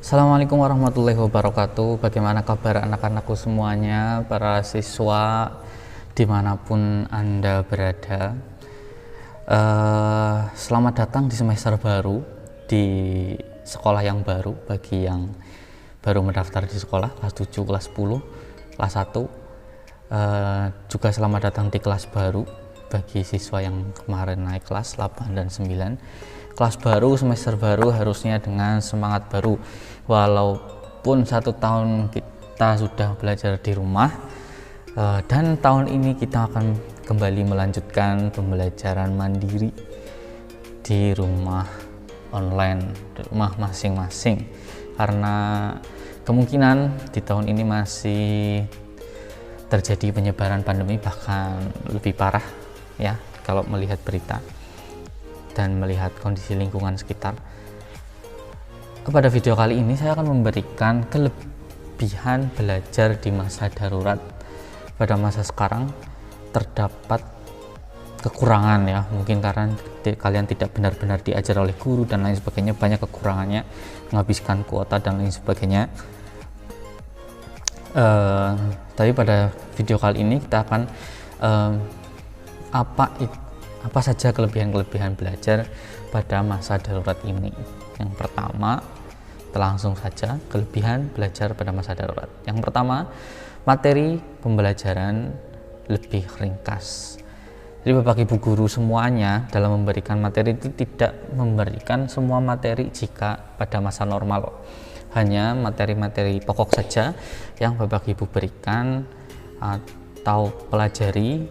Assalamualaikum warahmatullahi wabarakatuh. Bagaimana kabar anak-anakku semuanya, para siswa dimanapun Anda berada. Selamat datang di semester baru, di sekolah yang baru. Bagi yang baru mendaftar di sekolah kelas 7, kelas 10, kelas 1, juga selamat datang di kelas baru bagi siswa yang kemarin naik kelas 8 dan 9. Kelas baru, semester baru harusnya dengan semangat baru. Walaupun 1 tahun kita sudah belajar di rumah, dan tahun ini kita akan kembali melanjutkan pembelajaran mandiri di rumah online, di rumah masing-masing, karena kemungkinan di tahun ini masih terjadi penyebaran pandemi, bahkan lebih parah ya kalau melihat berita dan melihat kondisi lingkungan sekitar. Pada video kali ini saya akan memberikan kelebihan belajar di masa darurat. Pada masa sekarang terdapat kekurangan ya, mungkin karena kalian tidak benar-benar diajar oleh guru dan lain sebagainya, banyak kekurangannya, menghabiskan kuota dan lain sebagainya. Tapi pada video kali ini kita akan apa saja kelebihan-kelebihan belajar pada masa darurat ini. Yang pertama, langsung saja kelebihan belajar pada masa darurat. Yang pertama, materi pembelajaran lebih ringkas. Jadi Bapak Ibu guru semuanya dalam memberikan materi itu tidak memberikan semua materi jika pada masa normal. Hanya materi-materi pokok saja yang Bapak Ibu berikan atau pelajari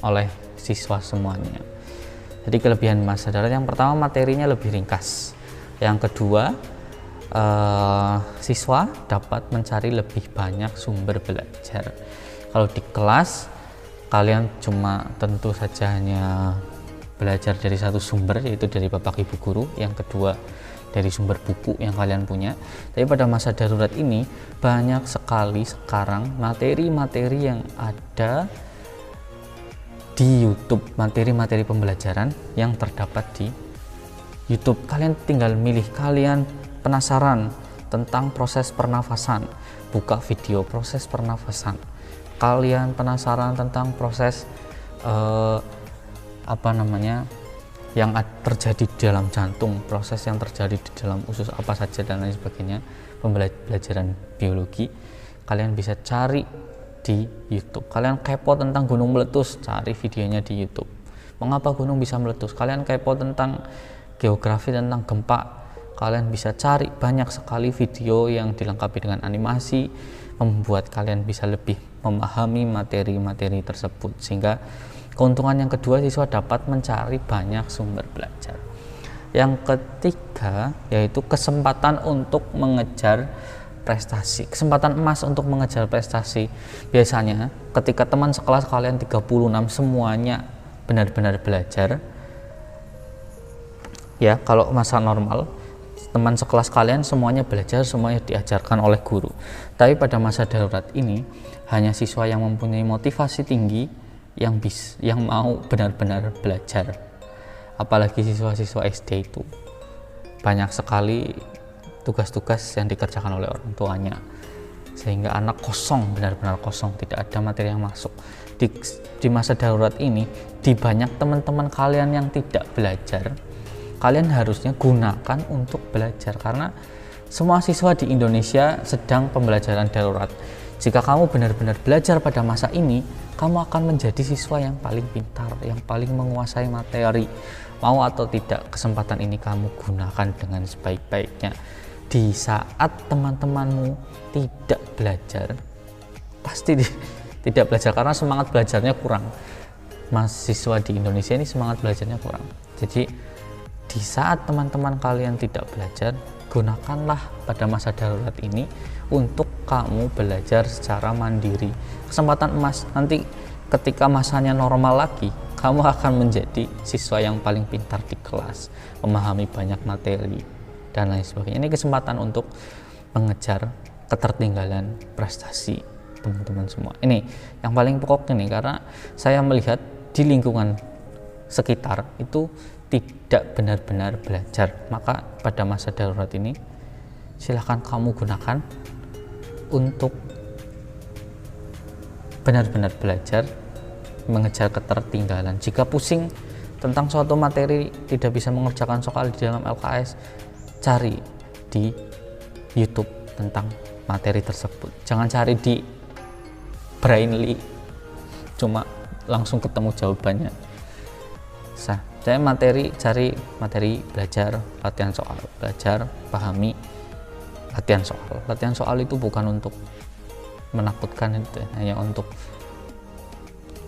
oleh siswa semuanya. Jadi kelebihan masa darurat yang pertama, materinya lebih ringkas. Yang kedua, siswa dapat mencari lebih banyak sumber belajar. Kalau di kelas kalian cuma tentu saja hanya belajar dari satu sumber, yaitu dari Bapak Ibu guru. Yang kedua, dari sumber buku yang kalian punya. Tapi pada masa darurat ini banyak sekali sekarang materi-materi yang ada di YouTube, materi-materi pembelajaran yang terdapat di YouTube. Kalian tinggal milih, kalian penasaran tentang proses pernafasan, buka video proses pernafasan. Kalian penasaran tentang proses yang terjadi di dalam jantung, proses yang terjadi di dalam usus apa saja dan lain sebagainya, pembelajaran biologi, kalian bisa cari di YouTube. Kalian kepo tentang gunung meletus, cari videonya di YouTube. Mengapa gunung bisa meletus? Kalian kepo tentang geografi, tentang gempa, kalian bisa cari banyak sekali video yang dilengkapi dengan animasi, membuat kalian bisa lebih memahami materi-materi tersebut. Sehingga keuntungan yang kedua, siswa dapat mencari banyak sumber belajar. Yang ketiga yaitu kesempatan untuk mengejar prestasi, kesempatan emas untuk mengejar prestasi. Biasanya ketika teman sekelas kalian 36 semuanya benar-benar belajar ya, kalau masa normal teman sekelas kalian semuanya belajar, semuanya diajarkan oleh guru. Tapi pada masa darurat ini hanya siswa yang mempunyai motivasi tinggi yang mau benar-benar belajar. Apalagi siswa-siswa SD itu banyak sekali tugas-tugas yang dikerjakan oleh orang tuanya, sehingga anak kosong, benar-benar kosong, tidak ada materi yang masuk. Di masa darurat ini, di banyak teman-teman kalian yang tidak belajar, kalian harusnya gunakan untuk belajar, karena semua siswa di Indonesia sedang pembelajaran darurat. Jika kamu benar-benar belajar pada masa ini, kamu akan menjadi siswa yang paling pintar, yang paling menguasai materi. Mau atau tidak, kesempatan ini kamu gunakan dengan sebaik-baiknya. Di saat teman-temanmu tidak belajar, pasti tidak belajar karena semangat belajarnya kurang. Mahasiswa di Indonesia ini semangat belajarnya kurang. Jadi di saat teman-teman kalian tidak belajar, gunakanlah pada masa darurat ini untuk kamu belajar secara mandiri. Kesempatan emas, nanti ketika masanya normal lagi, kamu akan menjadi siswa yang paling pintar di kelas, memahami banyak materi dan lain sebagainya. Ini kesempatan untuk mengejar ketertinggalan prestasi teman-teman semua. Ini yang paling pokok ini, karena saya melihat di lingkungan sekitar itu tidak benar-benar belajar. Maka pada masa darurat ini silahkan kamu gunakan untuk benar-benar belajar, mengejar ketertinggalan. Jika pusing tentang suatu materi, tidak bisa mengerjakan soal di dalam LKS, cari di YouTube tentang materi tersebut. Jangan cari di Brainly, cuma langsung ketemu jawabannya. Saya cari materi, belajar, latihan soal, belajar, pahami, latihan soal. Latihan soal itu bukan untuk menakutkan, itu hanya untuk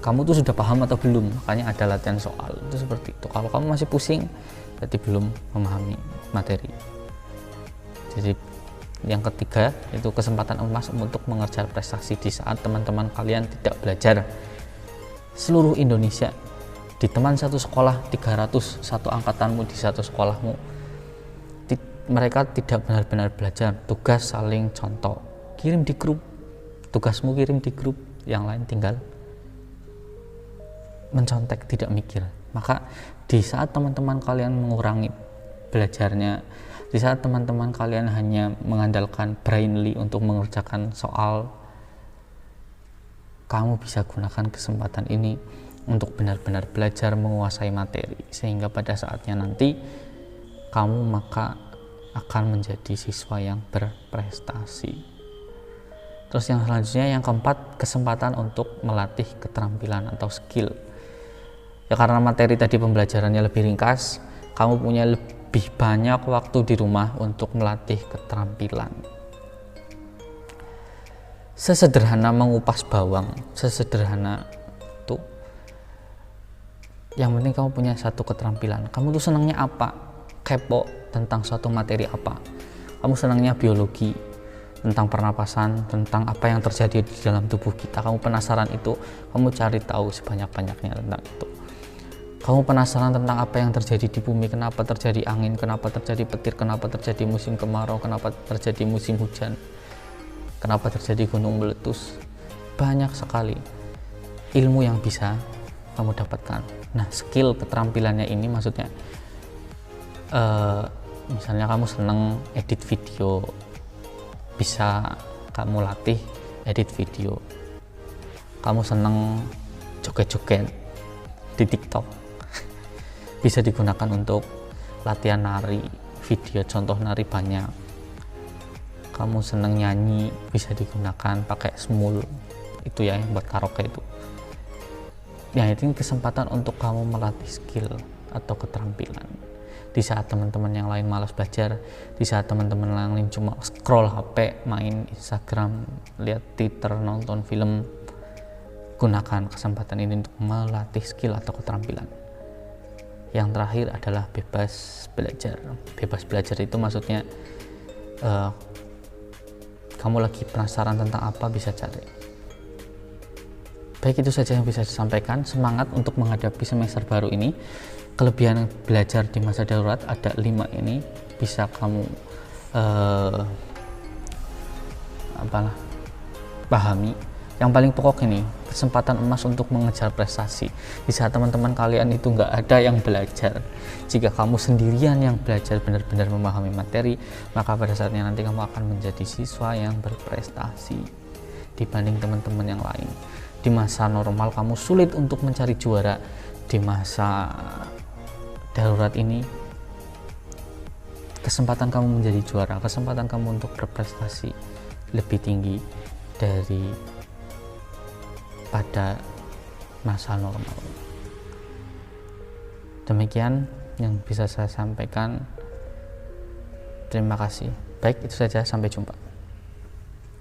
kamu tuh sudah paham atau belum, makanya ada latihan soal. Itu seperti itu. Kalau kamu masih pusing, berarti belum memahami materi. Jadi yang ketiga itu kesempatan emas untuk mengejar prestasi di saat teman-teman kalian tidak belajar. Seluruh Indonesia, di teman satu sekolah 300, satu angkatanmu di satu sekolahmu, mereka tidak benar-benar belajar. Tugas saling contoh, kirim di grup, tugasmu kirim di grup, yang lain tinggal mencontek, tidak mikir. Maka di saat teman-teman kalian mengurangi belajarnya, di saat teman-teman kalian hanya mengandalkan Brainly untuk mengerjakan soal, kamu bisa gunakan kesempatan ini untuk benar-benar belajar menguasai materi, sehingga pada saatnya nanti kamu maka akan menjadi siswa yang berprestasi. Terus yang selanjutnya, yang keempat, kesempatan untuk melatih keterampilan atau skill. Ya karena materi tadi pembelajarannya lebih ringkas, kamu punya lebih banyak waktu di rumah untuk melatih keterampilan. Sesederhana mengupas bawang, sesederhana itu, yang penting kamu punya satu keterampilan. Kamu tuh senangnya apa? Kepo tentang suatu materi apa? Kamu senangnya biologi, tentang pernapasan, tentang apa yang terjadi di dalam tubuh kita. Kamu penasaran itu, kamu cari tahu sebanyak-banyaknya tentang itu. Kamu penasaran tentang apa yang terjadi di bumi, kenapa terjadi angin, kenapa terjadi petir, kenapa terjadi musim kemarau, kenapa terjadi musim hujan, kenapa terjadi gunung meletus. Banyak sekali ilmu yang bisa kamu dapatkan. Nah, skill keterampilannya ini maksudnya misalnya kamu seneng edit video, bisa kamu latih edit video. Kamu seneng joget-joget di TikTok, bisa digunakan untuk latihan nari, video contoh nari banyak. Kamu seneng nyanyi, bisa digunakan pakai Smule, itu ya yang buat karaoke itu. Ya, itu kesempatan untuk kamu melatih skill atau keterampilan. Di saat teman-teman yang lain malas belajar, di saat teman-teman yang lain cuma scroll HP, main Instagram, lihat Twitter, nonton film, gunakan kesempatan ini untuk melatih skill atau keterampilan. Yang terakhir adalah bebas belajar. Bebas belajar itu maksudnya kamu lagi penasaran tentang apa, bisa cari. Baik, itu saja yang bisa disampaikan. Semangat untuk menghadapi semester baru ini. Kelebihan belajar di masa darurat ada 5 ini, bisa kamu pahami. Yang paling pokok ini, kesempatan emas untuk mengejar prestasi. Di saat teman-teman kalian itu nggak ada yang belajar, jika kamu sendirian yang belajar benar-benar memahami materi, maka pada saatnya nanti kamu akan menjadi siswa yang berprestasi dibanding teman-teman yang lain. Di masa normal kamu sulit untuk mencari juara, di masa darurat ini kesempatan kamu menjadi juara, kesempatan kamu untuk berprestasi lebih tinggi dari pada masa normal. Demikian yang bisa saya sampaikan. Terima kasih. Baik, itu saja, sampai jumpa.